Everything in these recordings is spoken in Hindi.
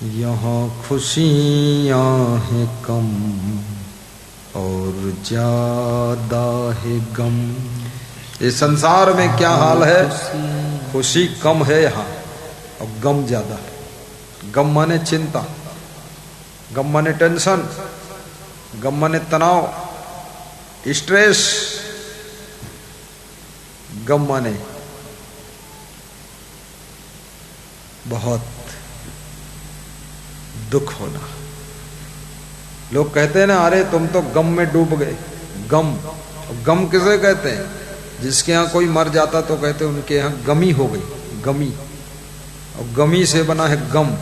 यहाँ खुशियाँ हैं कम और ज्यादा है गम। इस संसार में क्या हाल है? खुशी कम है यहाँ और गम ज्यादा है। गम माने चिंता, गम माने टेंशन, गम माने तनाव, स्ट्रेस, गम माने बहुत दुख होना। लोग कहते हैं ना, अरे तुम तो गम में डूब गए। गम, गम किसे कहते हैं? जिसके यहाँ कोई मर जाता तो कहते हैं उनके यहाँ गमी हो गई, गमी। और गमी से बना है गम।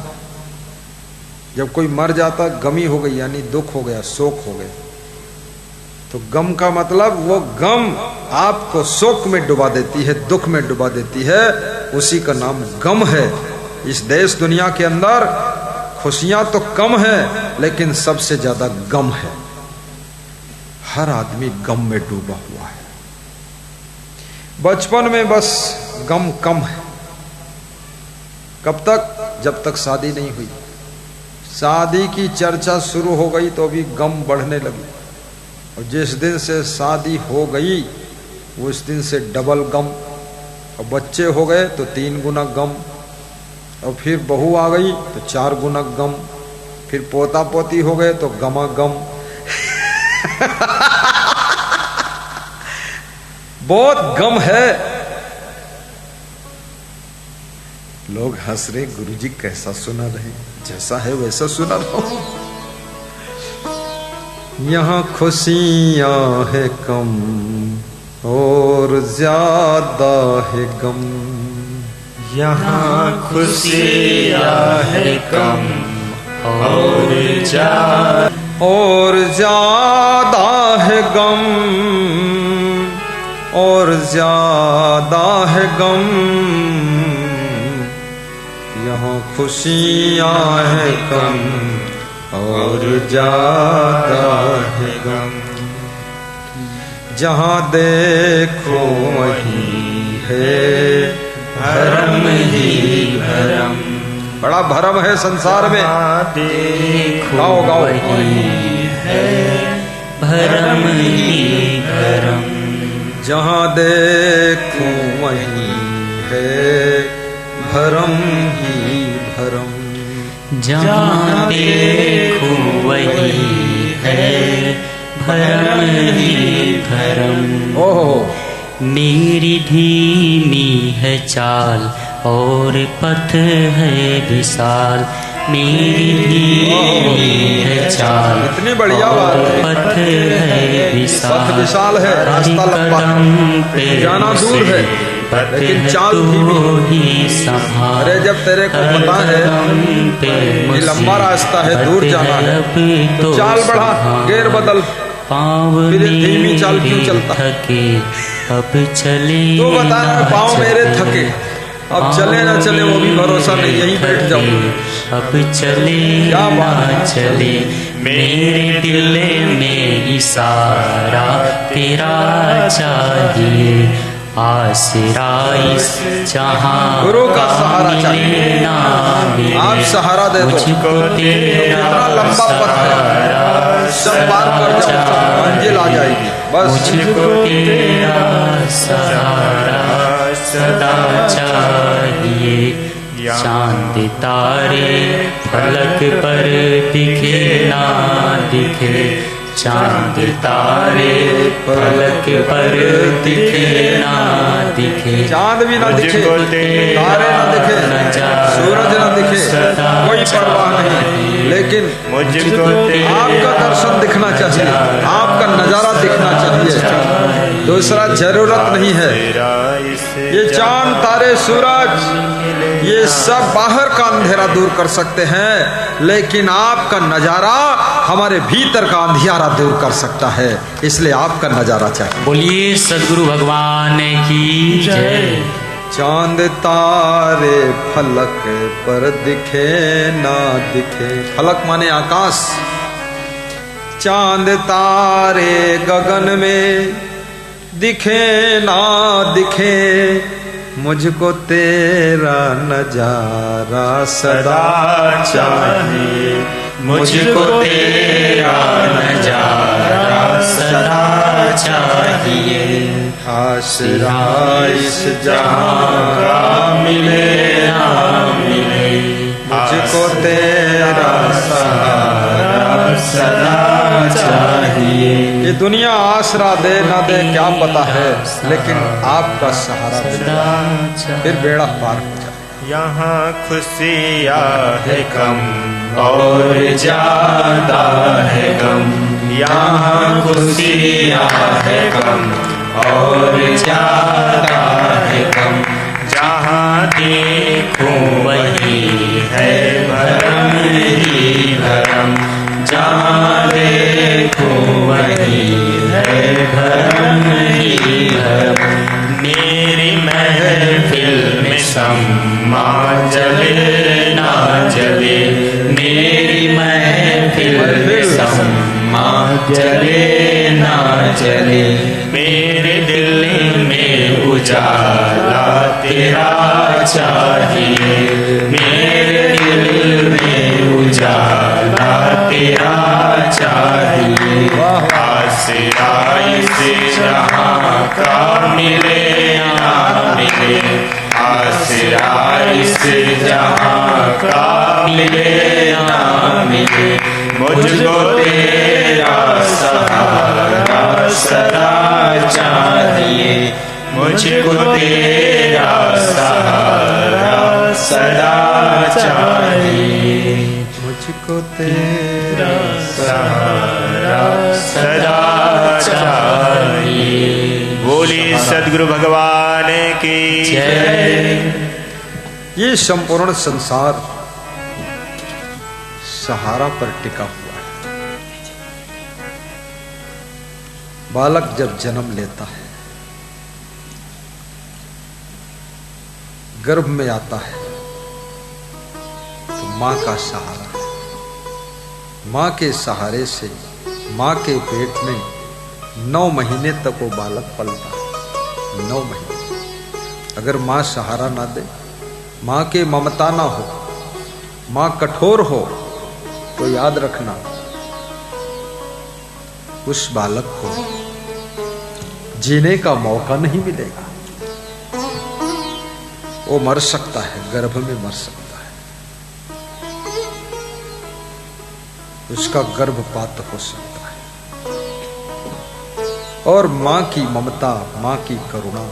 जब कोई मर जाता गमी हो गई यानी दुख हो गया, शोक हो गया। तो गम का मतलब वो गम आपको शोक में डुबा देती है, दुख में डुबा देती है, उसी का नाम गम है। इस देश दुनिया के अंदर खुशियां तो कम है लेकिन सबसे ज्यादा गम है। हर आदमी गम में डूबा हुआ है। बचपन में बस गम कम है। कब तक? जब तक शादी नहीं हुई। शादी की चर्चा शुरू हो गई तो भी गम बढ़ने लगी, और जिस दिन से शादी हो गई उस दिन से डबल गम। और बच्चे हो गए तो 3 गुना गम, और फिर बहू आ गई तो 4 गुना गम, फिर पोता पोती हो गए तो गमा गम। बहुत गम है। लोग हंस रहे, गुरुजी कैसा सुना रहे? जैसा है वैसा सुना रहा हूं। यहाँ खुशियां है कम और ज्यादा है गम। यहाँ खुशियाँ है कम और ज्यादा है गम, और ज्यादा है गम। यहाँ खुशियाँ है कम और ज्यादा है गम। जहाँ देखो वहीं है भरम ही भरम। बड़ा भरम है संसार में। देखो गाओ गाओ। वही है भरम ही भरम। जहाँ देखो वहीं है भरम ही भरम। जहाँ देखो वही है भरम ही भरम। ओहो, मेरी धीमी है चाल और पथ है विशाल। मेरी धीमी है चाल, इतनी बढ़िया बात है। पथ है विशाल। पथ विशाल है, रास्ता लंबा है, जाना दूर है, लेकिन चाल धीमी। अरे जब तेरे को पता है कि लंबा रास्ता है, दूर जाना है, तो चाल बढ़ा, गेर बदल। फिर धीमी चाल क्यों चलता? थके अब चले तो बता, पाँव मेरे थके, अब चले ना चले वो भी भरोसा नहीं, यहीं बैठ जाऊं। अब चले ना चले मेरे दिल में इशारा तेरा चाहिए। आसरा इस जहां गुरु का सहारा चाहिए। आप सहारा दे दो। कितना लंबा पथ है, सब पार कर जाओ, मंजिल आ जाएगी। बस मुझको तेरा सहारा सदा चाहिए। चांद तारे फलक पर दिखे ना दिखे। चांद तारे फलक पर दिखे ना दिखे। चांद भी ना दिखे, तारे ना दिखे, सूरज ना दिखे, कोई परवाह नहीं, लेकिन मुझको आपका दर्शन दिखना चाहिए, आपका नजारा दिखना चाहिए। दूसरा जरूरत नहीं है। ये चांद तारे सूरज ये सब बाहर का अंधेरा दूर कर सकते हैं, लेकिन आपका नजारा हमारे भीतर का अंधियारा दूर कर सकता है। इसलिए आपका नजारा चाहिए। बोलिए सद्गुरु भगवान की जय। चांद तारे फलक पर दिखे ना दिखे। फलक माने आकाश। चांद तारे गगन में दिखे ना दिखे, मुझको तेरा नजारा सदा चाहिए, मुझको तेरा नजारा सदा चाहिए। आसरा इस जहां का मिले ना मिले, मुझको तेरा सहारा सदा चाहिए। ये दुनिया आसरा दे ना दे क्या पता है, लेकिन आपका सहारा दे फिर बेड़ा पार हो जाए। यहाँ खुशियाँ है कम और ज्यादा है गम, यहाँ खुशियाँ है कम और ज्यादा है गम। जहाँ देखूं वही है भरम ही भरम, जहाँ देखूं वही है भरम ही भरम। मेरी महफिल में शम्मा जले ना जले, मेरी महफिल में शम्मा जले ना जले। मेरे दिल में उजाला तेरा चाहिए, मेरे दिल में उजाला तेरा चाहिए। आसरा इस जहाँ का मिले ना मिले, आसरा इस जहाँ का मिले ना मिले। मुझको तेरा सहारा सदा चाहिए, मुझको तेरा सहारा सदा चाहिए। मुझको तेरा सहारा सदा चाहिए। बोली सद्गुरु भगवान की जय। ये संपूर्ण संसार सहारा पर टिका हुआ है। बालक जब जन्म लेता है, गर्भ में आता है, तो मां का सहारा है। मां के सहारे से मां के पेट में 9 महीने तक वो बालक पलता है। 9 महीने अगर मां सहारा ना दे, मां के ममता ना हो, मां कठोर हो, तो याद रखना उस बालक को जीने का मौका नहीं मिलेगा। वो मर सकता है, गर्भ में मर सकता है, उसका गर्भपात हो सकता है। और मां की ममता, मां की करुणा,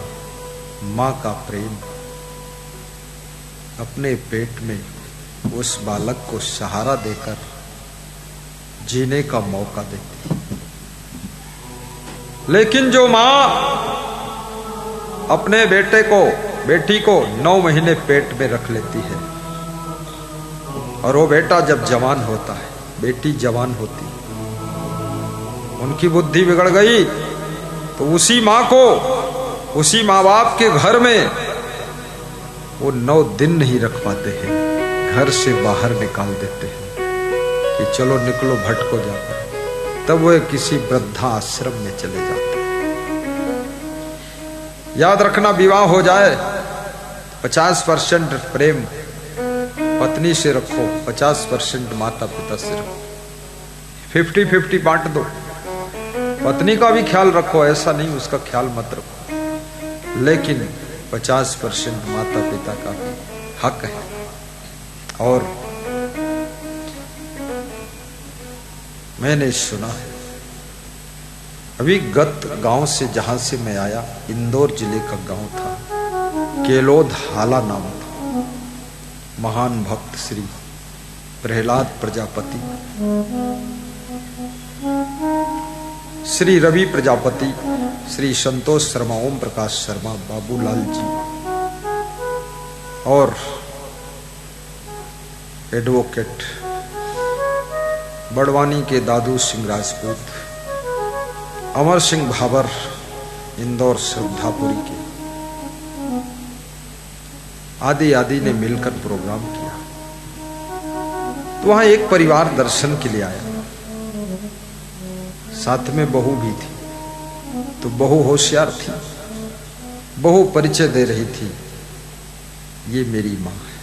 मां का प्रेम अपने पेट में उस बालक को सहारा देकर जीने का मौका देती है। लेकिन जो मां अपने बेटे को, बेटी को 9 महीने पेट में रख लेती है, और वो बेटा जब जवान होता है, बेटी जवान होती है, उनकी बुद्धि बिगड़ गई, तो उसी मां को, उसी माँ बाप के घर में वो 9 दिन नहीं रख पाते हैं, घर से बाहर निकाल देते हैं कि चलो निकलो, भटको जाकर। तब वो किसी वृद्धा आश्रम में चले जाते हैं। याद रखना, विवाह हो जाए 50% प्रेम पत्नी से रखो, 50% माता पिता से रखो, 50-50 बांट दो। पत्नी का भी ख्याल रखो, ऐसा नहीं उसका ख्याल मत रखो, लेकिन 50% माता पिता का भी हक है। और मैंने सुना है, अभी गत गांव से, जहां से मैं आया, इंदौर जिले का गांव था, केलोद हाला नाम था। महान भक्त श्री प्रहलाद प्रजापति, श्री रवि प्रजापति, श्री संतोष शर्मा, ओम प्रकाश शर्मा, बाबूलाल जी और एडवोकेट बड़वानी के दादू सिंह राजपूत, अमर सिंह भाबर, इंदौर श्रद्धापुरी के आदि आदि ने मिलकर प्रोग्राम किया। तो वहां एक परिवार दर्शन के लिए आया, साथ में बहू भी थी। तो बहू होशियार थी, बहू परिचय दे रही थी ये मेरी माँ है।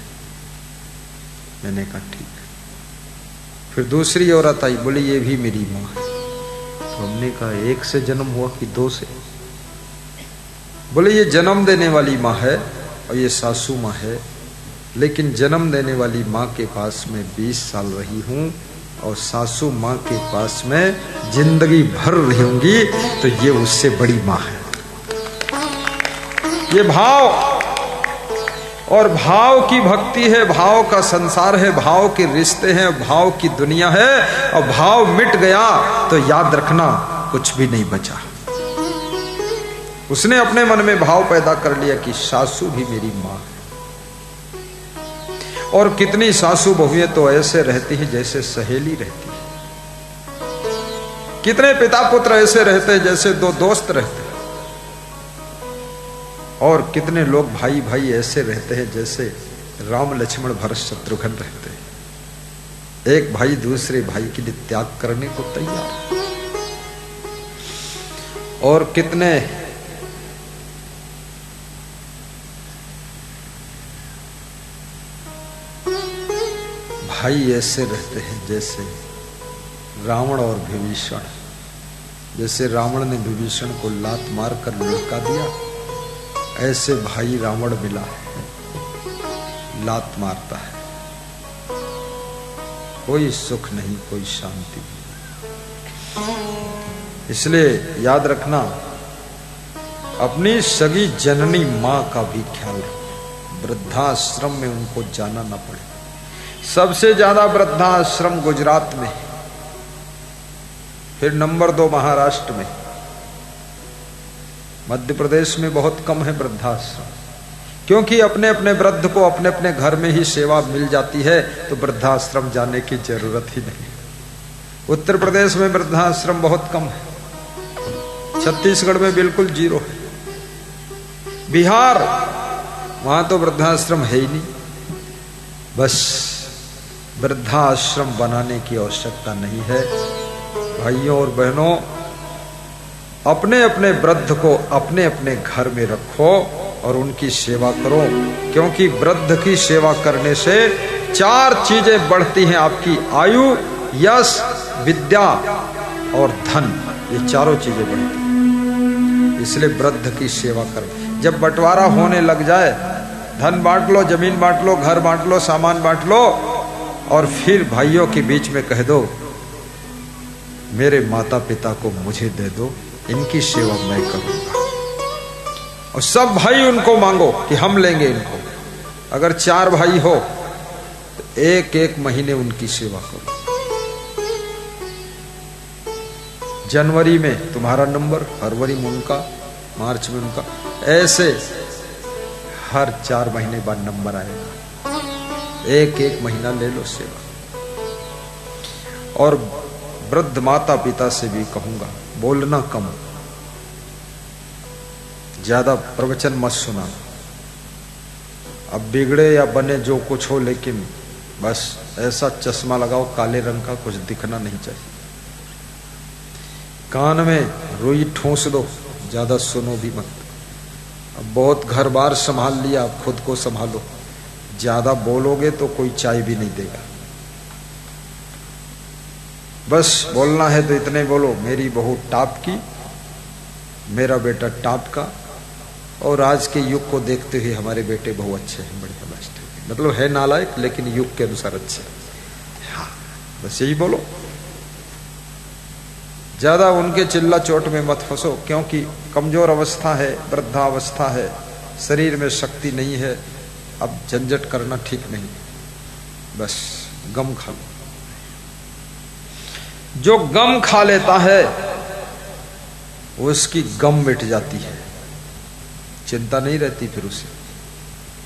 मैंने कहा ठीक है। फिर दूसरी औरत आई, बोली ये भी मेरी माँ है। तो हमने कहा एक से जन्म हुआ कि दो से? बोले ये जन्म देने वाली माँ है और ये सासू माँ है, लेकिन जन्म देने वाली माँ के पास मैं 20 साल रही हूँ और सासू माँ के पास में जिंदगी भर रहूंगी, तो ये उससे बड़ी माँ है। ये भाव, और भाव की भक्ति है, भाव का संसार है, भाव के रिश्ते हैं, भाव की दुनिया है। और भाव मिट गया तो याद रखना कुछ भी नहीं बचा। उसने अपने मन में भाव पैदा कर लिया कि सासू भी मेरी माँ है। और कितनी सासू बहुएं तो ऐसे रहती है जैसे सहेली रहती है। कितने पिता पुत्र ऐसे रहते हैं जैसे दो दोस्त रहते हैं। और कितने लोग भाई भाई ऐसे रहते हैं जैसे राम लक्ष्मण भरत शत्रुघ्न रहते हैं। एक भाई दूसरे भाई के लिए त्याग करने को तैयार। और कितने भाई ऐसे रहते हैं जैसे रावण और विभीषण। जैसे रावण ने विभीषण को लात मार कर लुढ़का दिया, ऐसे भाई रावण मिला है, लात मारता है। कोई सुख नहीं, कोई शांति नहीं। इसलिए याद रखना, अपनी सगी जननी मां का भी ख्याल रखो। वृद्धाश्रम में उनको जाना ना पड़े। सबसे ज्यादा वृद्धाश्रम गुजरात में, फिर नंबर 2 महाराष्ट्र में। मध्य प्रदेश में बहुत कम है वृद्धाश्रम, क्योंकि अपने अपने वृद्ध को अपने अपने घर में ही सेवा मिल जाती है, तो वृद्धाश्रम जाने की जरूरत ही नहीं। उत्तर प्रदेश में वृद्धाश्रम बहुत कम है, छत्तीसगढ़ में बिल्कुल 0 है, बिहार वहां तो वृद्धाश्रम है ही नहीं। बस वृद्धाश्रम बनाने की आवश्यकता नहीं है। भाइयों और बहनों, अपने अपने वृद्ध को अपने अपने घर में रखो और उनकी सेवा करो, क्योंकि वृद्ध की सेवा करने से 4 चीजें बढ़ती हैं आपकी: आयु, यश, विद्या और धन। ये चारों चीजें बढ़ती हैं। इसलिए वृद्ध की सेवा करो। जब बंटवारा होने लग जाए, धन बांट लो, जमीन बांट लो, घर बांट लो, सामान बांट लो, और फिर भाइयों के बीच में कह दो मेरे माता पिता को मुझे दे दो, इनकी सेवा मैं करूंगा। और सब भाई उनको मांगो कि हम लेंगे इनको। अगर 4 भाई हो तो 1-1 महीने उनकी सेवा करो। जनवरी में तुम्हारा नंबर, फरवरी में उनका, मार्च में उनका, ऐसे हर 4 महीने बाद नंबर आएगा। 1-1 महीना ले लो सेवा। और वृद्ध माता पिता से भी कहूंगा, बोलना कम, ज्यादा प्रवचन मत सुना। अब बिगड़े या बने जो कुछ हो, लेकिन बस ऐसा चश्मा लगाओ काले रंग का, कुछ दिखना नहीं चाहिए। कान में रुई ठूंस दो, ज्यादा सुनो भी मत। अब बहुत घर बार संभाल लिया, अब खुद को संभालो। ज्यादा बोलोगे तो कोई चाय भी नहीं देगा। बस बोलना है तो इतने बोलो, मेरी बहू टाप की, मेरा बेटा टाप का, और आज के युग को देखते हुए हमारे बेटे बहुत अच्छे हैं, बढ़िया बेस्ट है। मतलब है नालायक, लेकिन युग के अनुसार अच्छे। हाँ, बस यही बोलो। ज्यादा उनके चिल्ला चोट में मत फंसो, क्योंकि कमजोर अवस्था है, वृद्धावस्था है, शरीर में शक्ति नहीं है। अब झंझट करना ठीक नहीं। बस गम खा लो। जो गम खा लेता है उसकी गम मिट जाती है, चिंता नहीं रहती फिर उसे।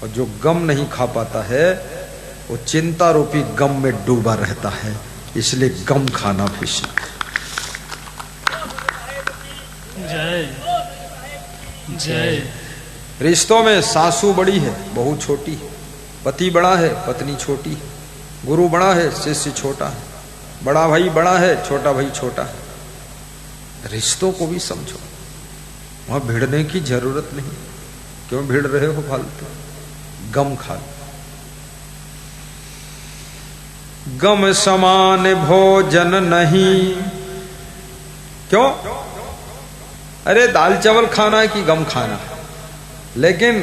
और जो गम नहीं खा पाता है वो चिंता रूपी गम में डूबा रहता है। इसलिए गम खाना भी सीख। जय जय। रिश्तों में सासू बड़ी है, बहू छोटी है, पति बड़ा है, पत्नी छोटी है, गुरु बड़ा है, शिष्य छोटा है, बड़ा भाई बड़ा है, छोटा भाई छोटा है। रिश्तों को भी समझो, वहां भिड़ने की जरूरत नहीं। क्यों भिड़ रहे हो फालतू? गम खा लिया। गम समान भोजन नहीं, क्यों? अरे दाल चावल खाना है कि गम खाना है? लेकिन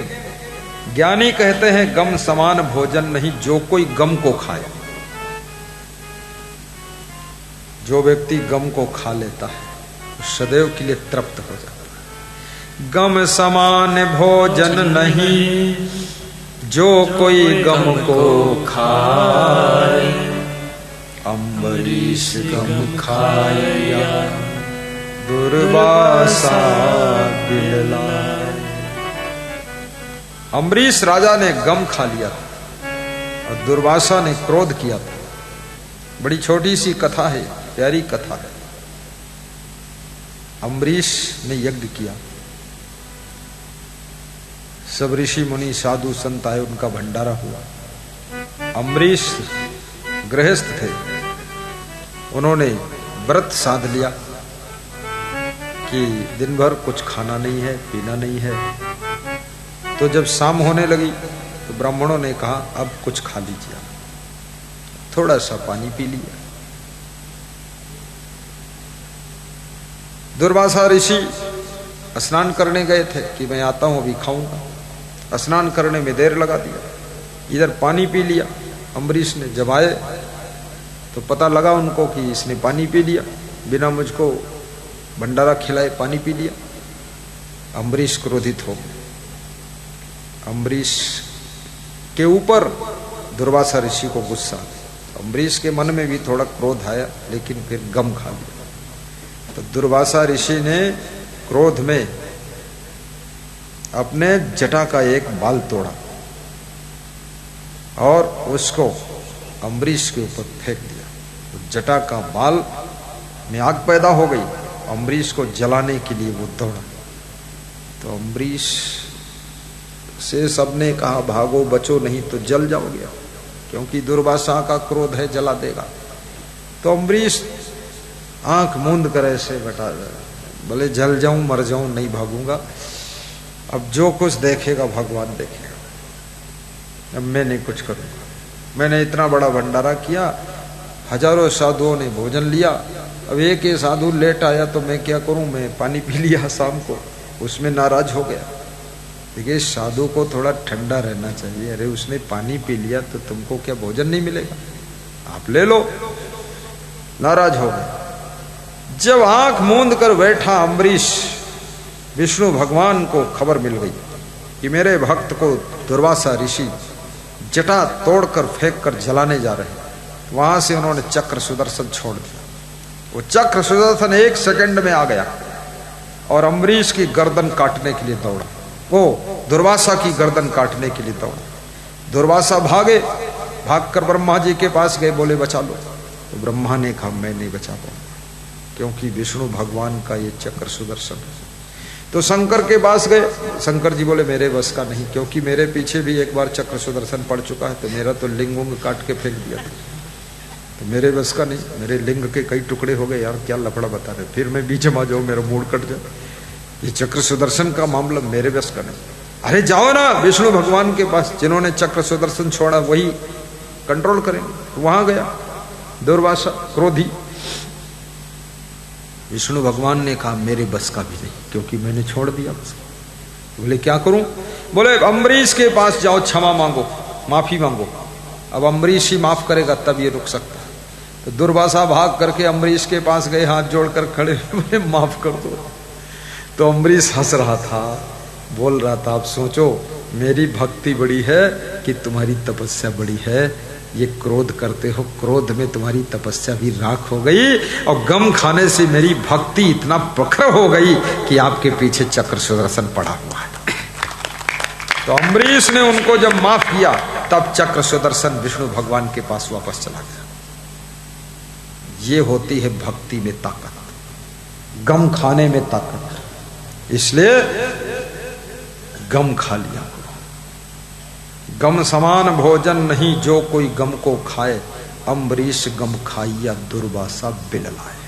ज्ञानी कहते हैं गम समान भोजन नहीं, जो कोई गम को खाए। जो व्यक्ति गम को खा लेता है वो सदैव के लिए तृप्त हो जाता है। गम समान भोजन नहीं, जो कोई गम को खाए। अम्बरीश गम खाया, दुर्वासा बिललाए। अम्बरीश राजा ने गम खा लिया और दुर्वासा ने क्रोध किया था। बड़ी छोटी सी कथा है, प्यारी कथा है। अम्बरीश ने यज्ञ किया, सब ऋषि मुनि साधु संत आए, उनका भंडारा हुआ। अम्बरीश गृहस्थ थे, उन्होंने व्रत साध लिया कि दिन भर कुछ खाना नहीं है, पीना नहीं है। तो जब शाम होने लगी तो ब्राह्मणों ने कहा अब कुछ खा लीजिए। थोड़ा सा पानी पी लिया। दुर्वासा ऋषि स्नान करने गए थे कि मैं आता हूं अभी खाऊंगा। स्नान करने में देर लगा दिया, इधर पानी पी लिया। अम्बरीश ने जब आए तो पता लगा उनको कि इसने पानी पी लिया, बिना मुझको भंडारा खिलाए पानी पी लिया। अम्बरीश क्रोधित हो गए। अम्बरीश के ऊपर दुर्वासा ऋषि को गुस्सा। अम्बरीश के मन में भी थोड़ा क्रोध आया, लेकिन फिर गम खा लिया। तो दुर्वासा ऋषि ने क्रोध में अपने जटा का एक बाल तोड़ा और उसको अम्बरीश के ऊपर फेंक दिया। तो जटा का बाल में आग पैदा हो गई। अम्बरीश को जलाने के लिए वो दौड़ा। तो अम्बरीश से सबने कहा भागो, बचो, नहीं तो जल जाओगे, क्योंकि दुर्वासा का क्रोध है, जला देगा। तो अम्बरीश आंख मूंद कर ऐसे बता बोले जल जाऊं मर जाऊं नहीं भागूंगा, अब जो कुछ देखेगा भगवान देखेगा, अब मैं नहीं कुछ करूंगा। मैंने इतना बड़ा भंडारा किया, हजारों साधुओं ने भोजन लिया, अब एक ही साधु लेट आया तो मैं क्या करूं? मैं पानी पी लिया शाम को, उसमें नाराज हो गया। देखिए साधु को थोड़ा ठंडा रहना चाहिए। अरे उसने पानी पी लिया तो तुमको क्या भोजन नहीं मिलेगा? आप ले लो। नाराज हो गए। जब आंख मूंद कर बैठा अम्बरीश, विष्णु भगवान को खबर मिल गई कि मेरे भक्त को दुर्वासा ऋषि जटा तोड़कर फेंक कर जलाने जा रहे हैं। वहां से उन्होंने चक्र सुदर्शन छोड़ दिया। वो चक्र सुदर्शन 1 सेकंड में आ गया और अम्बरीश की गर्दन काटने के लिए दौड़ा। वो दुर्वासा की गर्दन काटने के लिए दौड़ा। दुर्वासा भागे, भागकर ब्रह्मा जी के पास गए, बोले बचा लो। तो ब्रह्मा ने कहा मैं नहीं बचा पाऊंगा, क्योंकि विष्णु भगवान का ये चक्र सुदर्शन है। तो शंकर के पास गए। शंकर जी बोले मेरे बस का नहीं, क्योंकि मेरे पीछे भी एक बार चक्र सुदर्शन पड़ चुका है, तो मेरा तो लिंग उंग काट के फेंक दिया था, तो मेरे बस का नहीं। मेरे लिंग के कई टुकड़े हो गए यार, क्या लफड़ा बता रहे, फिर मैं बीच में आ जाऊं, मेरा मूड कट जाए। ये चक्र सुदर्शन का मामला मेरे बस का नहीं। अरे जाओ ना विष्णु भगवान के पास, जिन्होंने चक्र सुदर्शन छोड़ा वही कंट्रोल करेंगे। तो वहां गया दुर्वासा क्रोधी। विष्णु भगवान ने कहा मेरे बस का भी नहीं, क्योंकि मैंने छोड़ दिया बस। बोले क्या करूं? बोले अम्बरीश के पास जाओ, क्षमा मांगो, माफी मांगो। अब अम्बरीश ही माफ करेगा तब ये रुक सकता है। तो दुर्वासा भाग करके अम्बरीश के पास गए, हाथ जोड़कर खड़े, बोले माफ कर दो। तो अम्बरीश हंस रहा था, बोल रहा था आप सोचो मेरी भक्ति बड़ी है कि तुम्हारी तपस्या बड़ी है। ये क्रोध करते हो, क्रोध में तुम्हारी तपस्या भी राख हो गई, और गम खाने से मेरी भक्ति इतना प्रखर हो गई कि आपके पीछे चक्र सुदर्शन पड़ा हुआ है। तो अम्बरीश ने उनको जब माफ किया, तब चक्र सुदर्शन विष्णु भगवान के पास वापस चला गया। ये होती है भक्ति में ताकत, गम खाने में ताकत। इसलिए गम खा लिया करो। गम समान भोजन नहीं, जो कोई गम को खाए। अम्बरीश गम खाइया, दुर्वासा बिललाए।